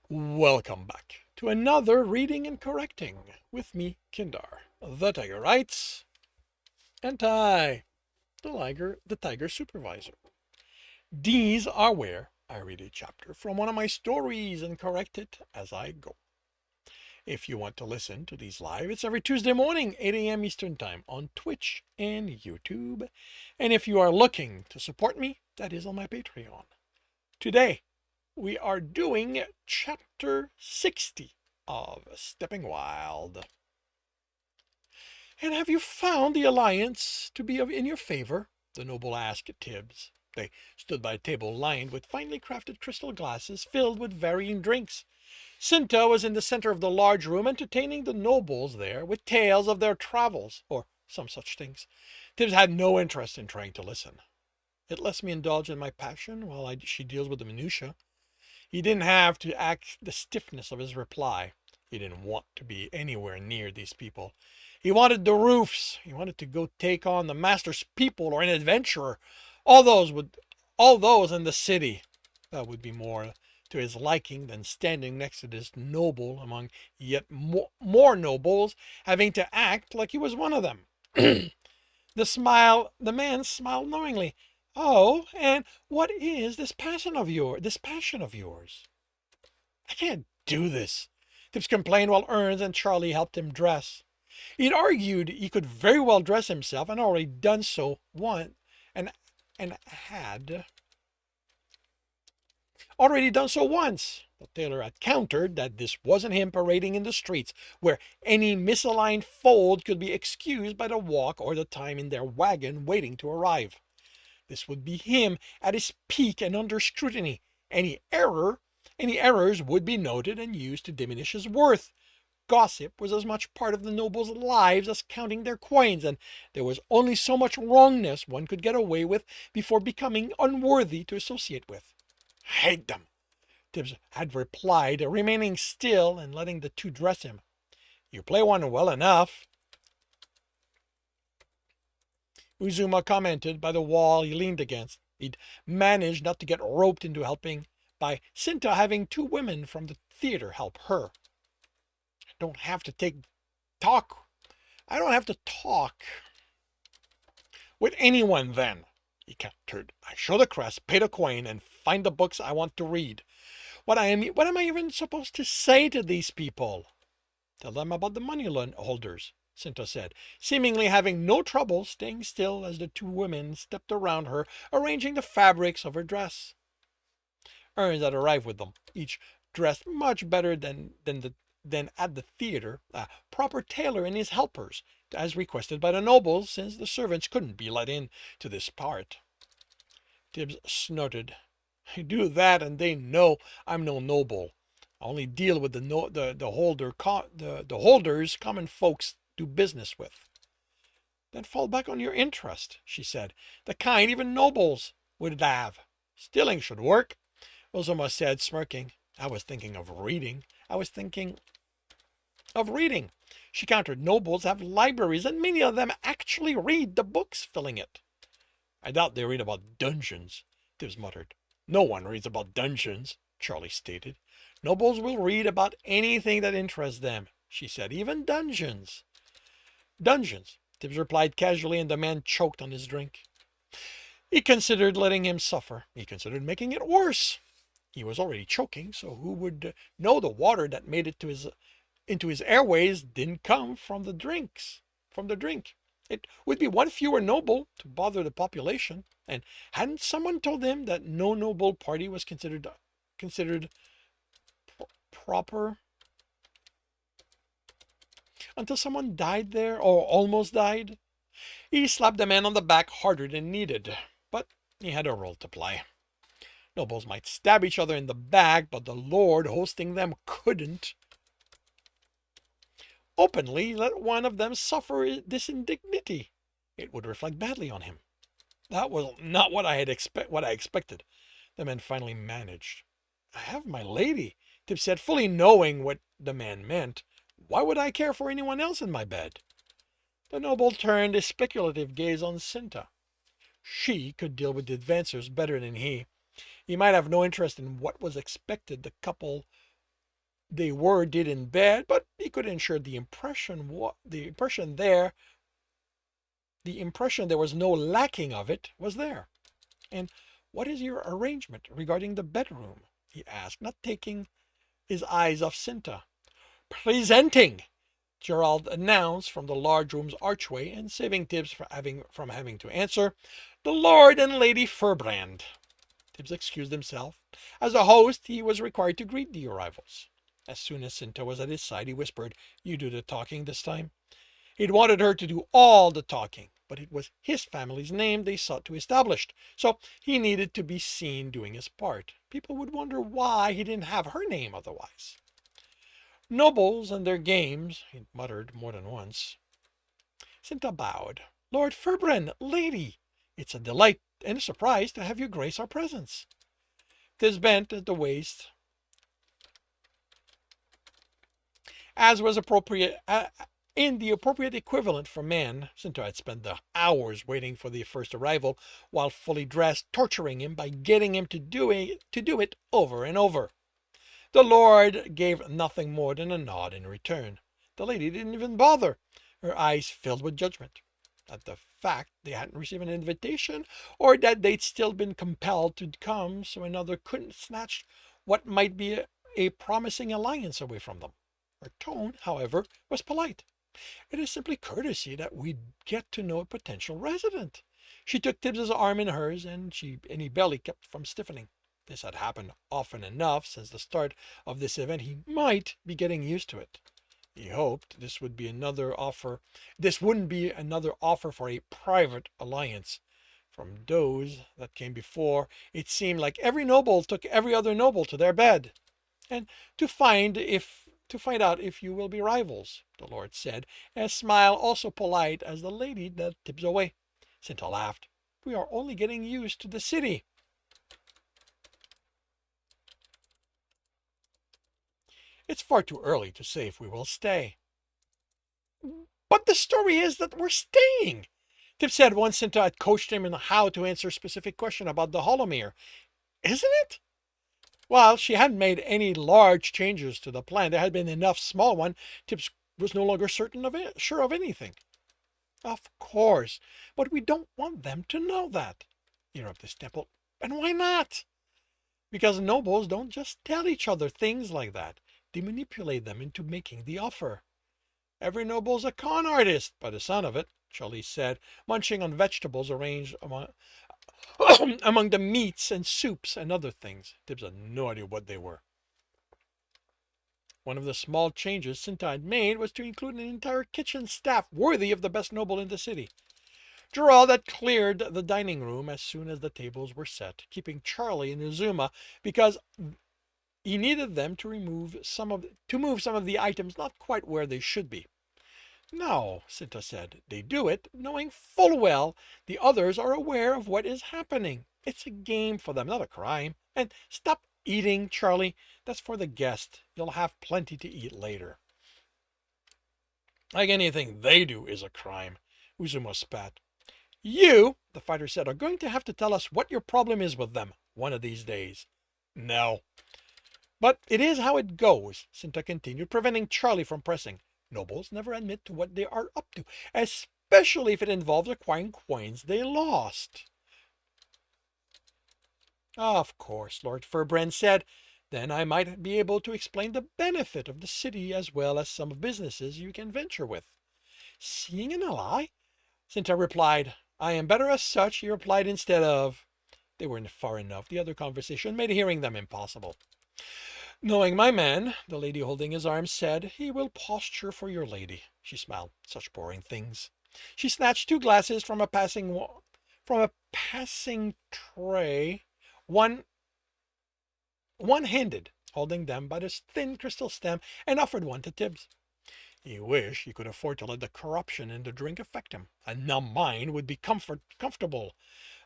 Welcome back to another reading and correcting with me, Kindar, the Tiger Writes, and I, the Tiger Supervisor. These are where I read a chapter from one of my stories and correct it as I go. If you want to listen to these live, it's every Tuesday morning, 8 a.m. Eastern Time on Twitch and YouTube. And if you are looking to support me, that is on my Patreon. Today, we are doing chapter 60 of Stepping Wild. And have you found the alliance to be in your favor? The noble asked Tibs. They stood by a table lined with finely crafted crystal glasses filled with varying drinks. Cinta was in the center of the large room, entertaining the nobles there with tales of their travels, or some such things. Tibbs had no interest in trying to listen. It lets me indulge in my passion while she deals with the minutiae. He didn't have to act the stiffness of his reply. He didn't want to be anywhere near these people. He wanted the roofs. He wanted to go take on the master's people or an adventurer. All those in the city. That would be more to his liking than standing next to this noble among yet more nobles, having to act like he was one of them. The man smiled knowingly. Oh, and what is this passion of yours? I can't do this. Tibbs complained while Ernst and Charlie helped him dress. He'd argued he could very well dress himself and already done so once, and had already done so once. But Taylor had countered that this wasn't him parading in the streets, where any misaligned fold could be excused by the walk or the time in their wagon waiting to arrive. This would be him at his peak and under scrutiny. Any errors would be noted and used to diminish his worth. Gossip was as much part of the nobles' lives as counting their coins, and there was only so much wrongness one could get away with before becoming unworthy to associate with. I hate them, Tibbs had replied, remaining still and letting the two dress him. You play one well enough, Uzuma commented by the wall he leaned against. He'd managed not to get roped into helping by Cinta having two women from the theater help her. I don't have to talk. I don't have to talk with anyone then, he countered. I show the crest, pay the coin, and find the books I want to read. What am I even supposed to say to these people? Tell them about the money holders, Cinta said, seemingly having no trouble staying still as the two women stepped around her, arranging the fabrics of her dress. Ernst had arrived with them, each dressed much better than at the theater, a proper tailor and his helpers, as requested by the nobles, since the servants couldn't be let in to this part. Tibbs snorted. I do that, and they know I'm no noble. I only deal with the holders common folks do business with. Then fall back on your interest, she said, the kind even nobles would have. Stealing should work, Ozoma said, smirking. I was thinking of reading. She countered. Nobles have libraries, and many of them actually read the books filling it. I doubt they read about dungeons, Tibbs muttered. No one reads about dungeons, Charlie stated. Nobles will read about anything that interests them, she said, even dungeons. Dungeons, Tibbs replied casually, and the man choked on his drink. He considered letting him suffer. He considered making it worse. He was already choking, so who would know the water that made it into his airways didn't come from the drink. It would be one fewer noble to bother the population, and hadn't someone told him that no noble party was considered proper until someone died there or almost died? He slapped the man on the back harder than needed, but he had a role to play. Nobles might stab each other in the back, but the lord hosting them couldn't openly let one of them suffer this indignity. It would reflect badly on him. That was not what I expected. The man finally managed. I have my lady, Tip said, fully knowing what the man meant. Why would I care for anyone else in my bed? The noble turned a speculative gaze on Cinta. She could deal with the advancers better than he. He might have no interest in what was expected the couple they were did in bed, but he could ensure the impression there was no lacking of it was there. And what is your arrangement regarding the bedroom? He asked, not taking his eyes off Cinta. Presenting, Gerald announced from the large room's archway, and saving Tibbs from having to answer, the Lord and Lady Furbrand. Tibbs excused himself. As a host, he was required to greet the arrivals. As soon as Cinta was at his side, he whispered, "You do the talking this time." He'd wanted her to do all the talking, but it was his family's name they sought to establish, so he needed to be seen doing his part. People would wonder why he didn't have her name otherwise. Nobles and their games, he muttered more than once. Cinta bowed. Lord Furbrand, lady, it's a delight and a surprise to have you grace our presence. Tis bent at the waist, as was appropriate in the appropriate equivalent for men. Cinta had spent the hours waiting for the first arrival, while fully dressed, torturing him by getting him to do it over and over. The Lord gave nothing more than a nod in return. The lady didn't even bother. Her eyes filled with judgment at the fact they hadn't received an invitation, or that they'd still been compelled to come so another couldn't snatch what might be a promising alliance away from them. Her tone, however, was polite. It is simply courtesy that we get to know a potential resident. She took Tibbs's arm in hers, and he barely kept from stiffening. This had happened often enough since the start of this event. He might be getting used to it. He hoped this wouldn't be another offer for a private alliance. From those that came before, it seemed like every noble took every other noble to their bed. And to find out if you will be rivals, the Lord said, a smile also polite as the lady led Tibbs away. Cinta laughed. We are only getting used to the city. It's far too early to say if we will stay. But the story is that we're staying. Tip said once Cinta had coached him in how to answer a specific question about the Holomere. Isn't it? While she hadn't made any large changes to the plan, there had been enough small ones. Tips was no longer sure of anything. Of course, but we don't want them to know that, interrupted Stemple. And why not? Because nobles don't just tell each other things like that. They manipulate them into making the offer. Every noble's a con artist, by the sound of it, Charlie said, munching on vegetables arranged among the meats and soups and other things. Tibbs had no idea what they were. One of the small changes Cinta had made was to include an entire kitchen staff worthy of the best noble in the city. Gerald had cleared the dining room as soon as the tables were set, keeping Charlie and Uzuma because he needed them to move some of the items not quite where they should be. No, Cinta said. They do it knowing full well the others are aware of what is happening. It's a game for them, not a crime. And stop eating, Charlie. That's for the guest. You'll have plenty to eat later. Like anything they do is a crime, Uzuma spat. You, the fighter said, are going to have to tell us what your problem is with them one of these days. No. But it is how it goes, Cinta continued, preventing Charlie from pressing. Nobles never admit to what they are up to, especially if it involves acquiring coins they lost. Of course, Lord Furbrand said. Then I might be able to explain the benefit of the city as well as some businesses you can venture with. Seeing an ally? Cinta replied. I am better as such, he replied instead of. They weren't far enough. The other conversation made hearing them impossible. Knowing my man, the lady holding his arm said, he will posture for your lady. She smiled. Such boring things. She snatched two glasses from a passing tray, one-handed, holding them by the thin crystal stem, and offered one to Tibbs. He wished he could afford to let the corruption in the drink affect him. A numb mind would be comfortable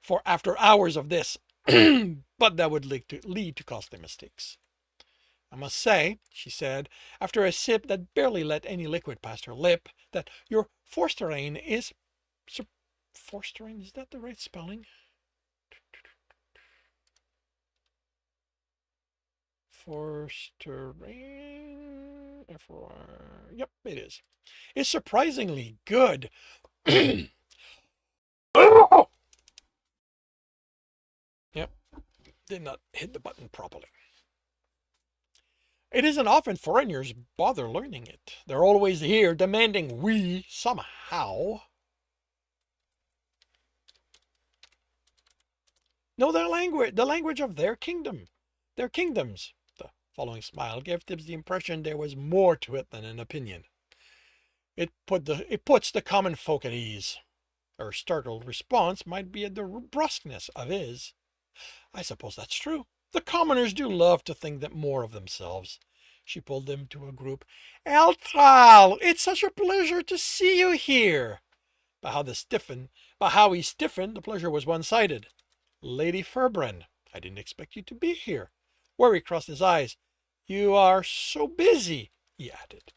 for after hours of this, but that would lead to costly mistakes. I must say, she said, after a sip that barely let any liquid past her lip, that your Forsterine is... Forsterine, is that the right spelling? Forsterine... Yep, it is. It's surprisingly good. Yep, did not hit the button properly. It isn't often foreigners bother learning it. They're always here demanding we somehow know their language, the language of their kingdom, their kingdoms. The following smile gave Tibs the impression there was more to it than an opinion. It puts the common folk at ease. Her startled response might be at the brusqueness of his. I suppose that's true. The commoners do love to think that more of themselves. She pulled them to a group. Eltral, it's such a pleasure to see you here. By how he stiffened, the pleasure was one-sided. Lady Ferbren, I didn't expect you to be here. Worry crossed his eyes. You are so busy, he added.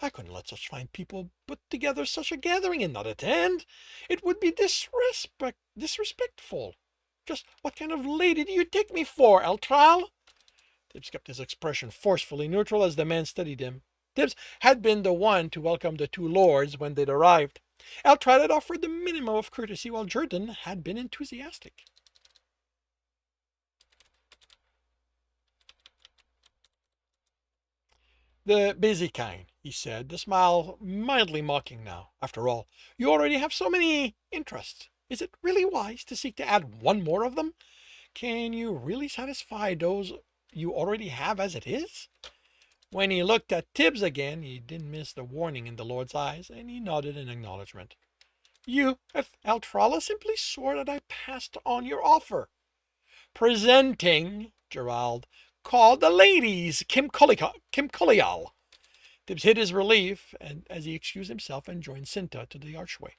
I couldn't let such fine people put together such a gathering and not attend. It would be disrespectful. Just what kind of lady do you take me for, Eltral? Tibbs kept his expression forcefully neutral as the man studied him. Tibbs had been the one to welcome the two lords when they'd arrived. Eltral had offered the minimum of courtesy while Jordan had been enthusiastic. The busy kind, he said, the smile mildly mocking now. After all, you already have so many interests. Is it really wise to seek to add one more of them? Can you really satisfy those you already have as it is? When he looked at Tibbs again, he didn't miss the warning in the Lord's eyes, and he nodded in acknowledgement. You, Altrala, simply swore that I passed on your offer. Presenting, Gerald called the ladies Kim Collial. Tibbs hid his relief and as he excused himself and joined Cinta to the archway.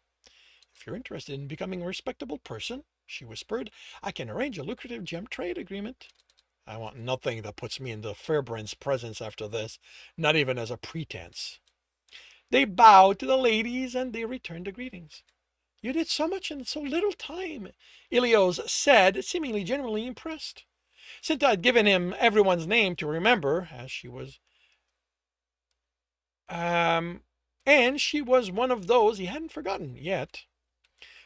If you're interested in becoming a respectable person, she whispered, I can arrange a lucrative gem trade agreement. I want nothing that puts me in the Fairbrand's presence after this, not even as a pretense. They bowed to the ladies and they returned the greetings. You did so much in so little time, Ilios said, seemingly genuinely impressed. Cinta had given him everyone's name to remember, as she was and she was one of those he hadn't forgotten yet.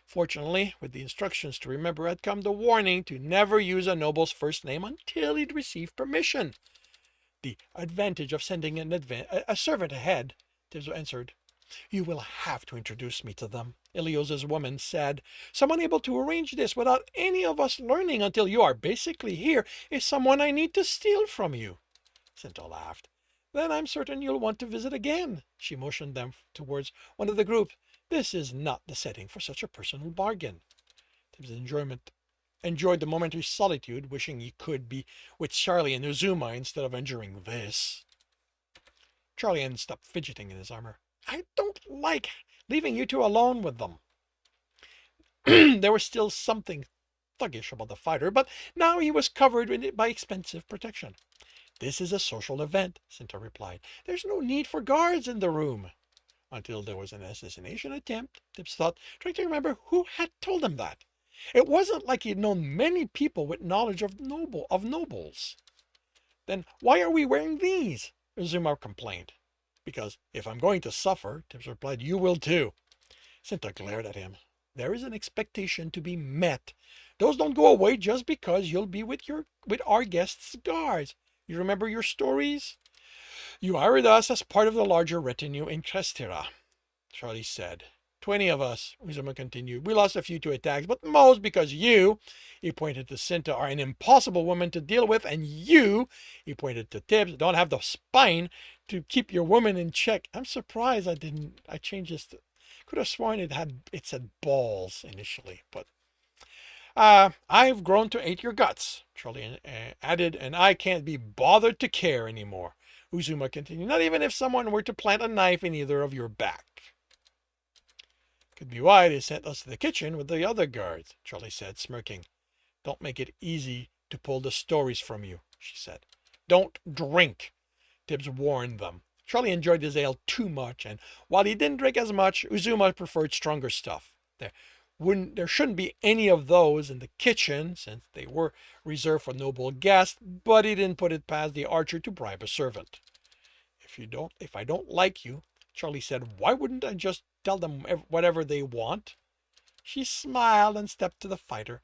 Fortunately, with the instructions to remember had come the warning to never use a noble's first name until he'd received permission. The advantage of sending a servant ahead, Tibbs answered. You will have to introduce me to them, Ilios's woman said. Someone able to arrange this without any of us learning until you are basically here is someone I need to steal from you. Cinta laughed. Then I'm certain you'll want to visit again. She motioned them towards one of the groups. This is not the setting for such a personal bargain. Tibbs enjoyed the momentary solitude, wishing he could be with Charlie and Uzuma instead of enduring this. Charlie hadn't stopped fidgeting in his armor. I don't like leaving you two alone with them. There was still something thuggish about the fighter, but now he was covered by expensive protection. This is a social event, Cinta replied. There's no need for guards in the room. Until there was an assassination attempt, Tibbs thought, trying to remember who had told him that. It wasn't like he'd known many people with knowledge of nobles. Then why are we wearing these? Uzuma complained. Because if I'm going to suffer, Tibbs replied, you will too. Cinta glared at him. There is an expectation to be met. Those don't go away just because you'll be with our guests' guards. You remember your stories? You hired us as part of the larger retinue in Crestera, Charlie said. 20 of us, Uzuma continued. We lost a few to attacks, but most because you, he pointed to Cinta, are an impossible woman to deal with, and you, he pointed to Tibbs, don't have the spine to keep your woman in check. I'm surprised I changed this. Could have sworn it said balls initially, but I've grown to hate your guts, Charlie added, and I can't be bothered to care anymore. Uzuma continued, not even if someone were to plant a knife in either of your back. Could be why they sent us to the kitchen with the other guards, Charlie said, smirking. Don't make it easy to pull the stories from you, she said. Don't drink, Tibbs warned them. Charlie enjoyed his ale too much, and while he didn't drink as much, Uzuma preferred stronger stuff. There shouldn't be any of those in the kitchen, since they were reserved for noble guests, but he didn't put it past the archer to bribe a servant. if I don't like you, Charlie said, why wouldn't I just tell them whatever they want? She smiled and stepped to the fighter.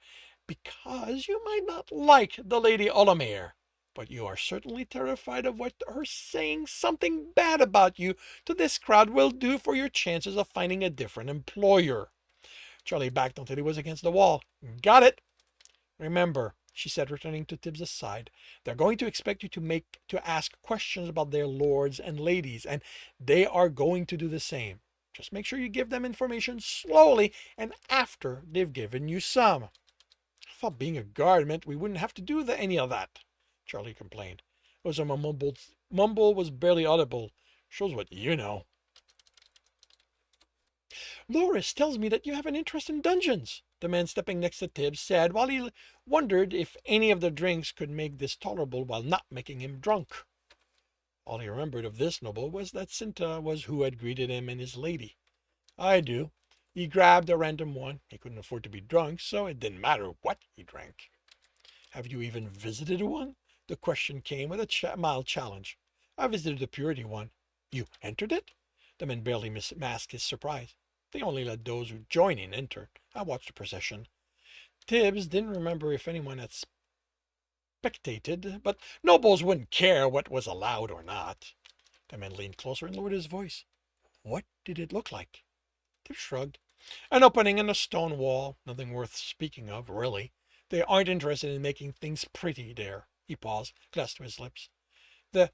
Because you might not like the Lady Olimere, but you are certainly terrified of what her saying something bad about you to this crowd will do for your chances of finding a different employer. Charlie backed until he was against the wall. Got it. Remember, she said, returning to Tibbs' side, they're going to expect you to ask questions about their lords and ladies, and they are going to do the same. Just make sure you give them information slowly and after they've given you some. I thought being a guard meant we wouldn't have to do any of that, Charlie complained. Mumble was barely audible. Shows what you know. Loris tells me that you have an interest in dungeons, the man stepping next to Tibbs said while he wondered if any of the drinks could make this tolerable while not making him drunk. All he remembered of this noble was that Cinta was who had greeted him and his lady. I do. He grabbed a random one. He couldn't afford to be drunk, so it didn't matter what he drank. Have you even visited one? The question came with a mild challenge. I visited the Purity one. You entered it? The man barely masked his surprise. They only let those who join in enter. I watched the procession. Tibbs didn't remember if anyone had spectated, but nobles wouldn't care what was allowed or not. The man leaned closer and lowered his voice. What did it look like? Tibbs shrugged. An opening in a stone wall. Nothing worth speaking of, really. They aren't interested in making things pretty there. He paused, glass to his lips. The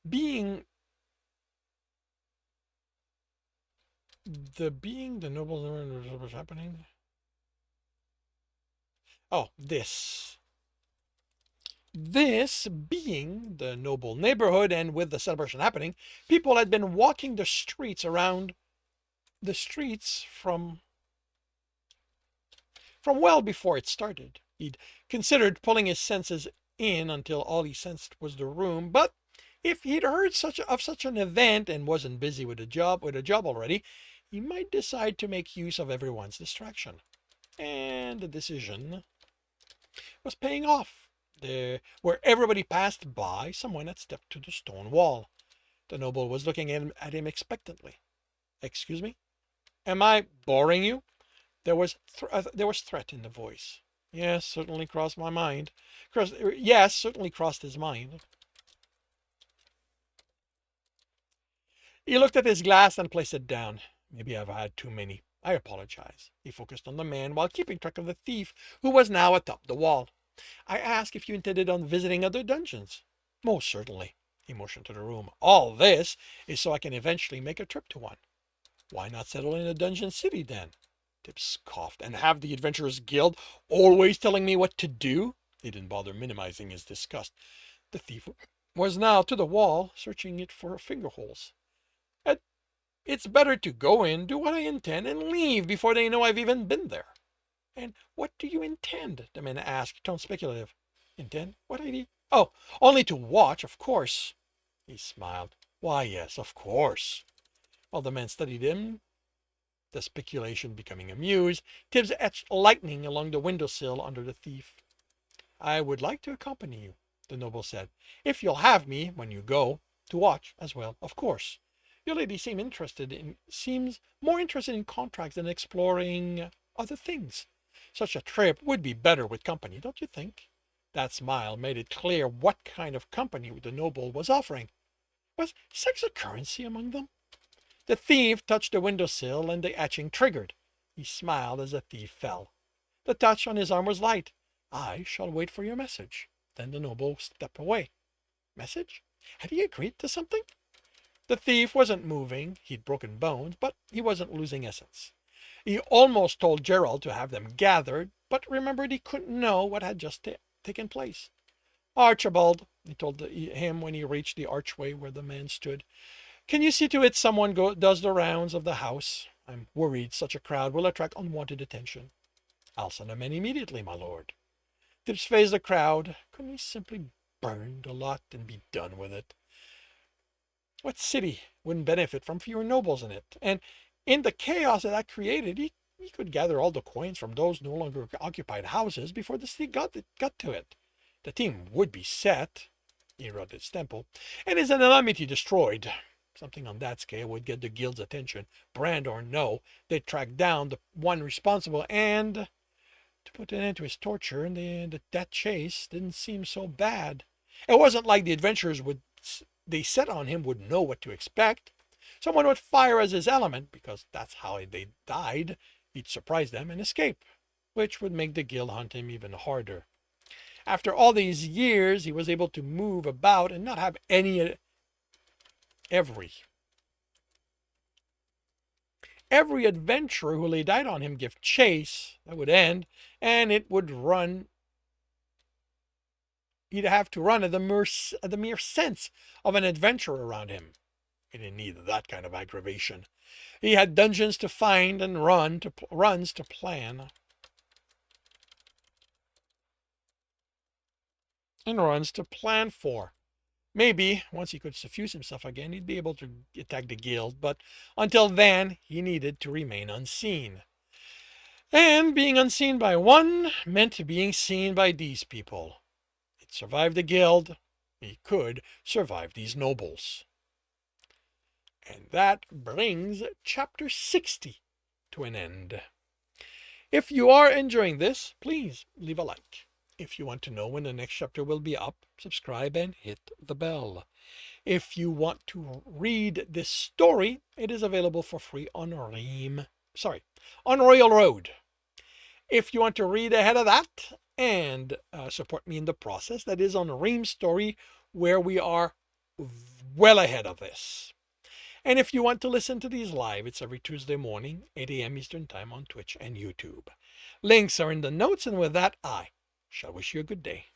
being the noble was happening. Oh, this being the noble neighborhood, and with the celebration happening, people had been walking the streets from well before it started. He'd considered pulling his senses in until all he sensed was the room, but if he'd heard of such an event and wasn't busy with a job already, he might decide to make use of everyone's distraction. And the decision was paying off. Where everybody passed by, someone had stepped to the stone wall. The noble was looking at him expectantly. Excuse me? Am I boring you? There was threat in the voice. Yes, certainly crossed my mind. Yes, certainly crossed his mind. He looked at his glass and placed it down. Maybe I've had too many. I apologize. He focused on the man while keeping track of the thief, who was now atop the wall. I asked if you intended on visiting other dungeons. Most certainly. He motioned to the room. All this is so I can eventually make a trip to one. Why not settle in a dungeon city then? Tibbs scoffed. And have the Adventurers Guild always telling me what to do? He didn't bother minimizing his disgust. The thief was now to the wall, searching it for finger holes. It's better to go in, do what I intend, and leave before they know I've even been there. And what do you intend? The man asked, tone speculative. Intend? What idea? Oh, only to watch, of course. He smiled. Why, yes, of course. While the man studied him, the speculation becoming amused, Tibbs etched lightning along the windowsill under the thief. I would like to accompany you, the noble said, if you'll have me when you go, to watch as well, of course. Your lady seems more interested in contracts than exploring other things. Such a trip would be better with company, don't you think? That smile made it clear what kind of company the noble was offering. Was sex a currency among them? The thief touched the windowsill and the etching triggered. He smiled as the thief fell. The touch on his arm was light. I shall wait for your message. Then the noble stepped away. Message? Had he agreed to something? The thief wasn't moving. He'd broken bones, but he wasn't losing essence. He almost told Gerald to have them gathered, but remembered he couldn't know what had just taken place. Archibald, he told him when he reached the archway where the man stood, can you see to it someone does the rounds of the house? I'm worried such a crowd will attract unwanted attention. I'll send a man immediately, my lord. Tibbs faced the crowd. Couldn't he simply burn the lot and be done with it? What city wouldn't benefit from fewer nobles in it? And in the chaos that created, he could gather all the coins from those no longer occupied houses before the city got to it. The team would be set. Herod's temple, and his anonymity destroyed. Something on that scale would get the guild's attention. Brand or no, they'd track down the one responsible, and to put an end to his torture, and that chase didn't seem so bad. It wasn't like the adventurers they set on him would know what to expect. Someone would fire as his element, because that's how they died. He'd surprise them and escape, which would make the guild hunt him even harder. After all these years, he was able to move about and not have every adventurer who laid out on him give chase. That would end, and it would run. He'd have to run at the mere sense of an adventurer around him. He didn't need that kind of aggravation. He had dungeons to find and runs to plan. And runs to plan for. Maybe, once he could suffuse himself again, he'd be able to attack the guild, but until then, he needed to remain unseen. And being unseen by one meant being seen by these people. He'd survive the guild. He could survive these nobles. And that brings chapter 60 to an end. If you are enjoying this, please leave a like. If you want to know when the next chapter will be up, subscribe and hit the bell. If you want to read this story, it is available for free on Royal Road. If you want to read ahead of that and support me in the process, that is on Ream's story, where we are well ahead of this. And if you want to listen to these live, it's every Tuesday morning, 8 a.m. Eastern Time on Twitch and YouTube. Links are in the notes, and with that, I shall wish you a good day.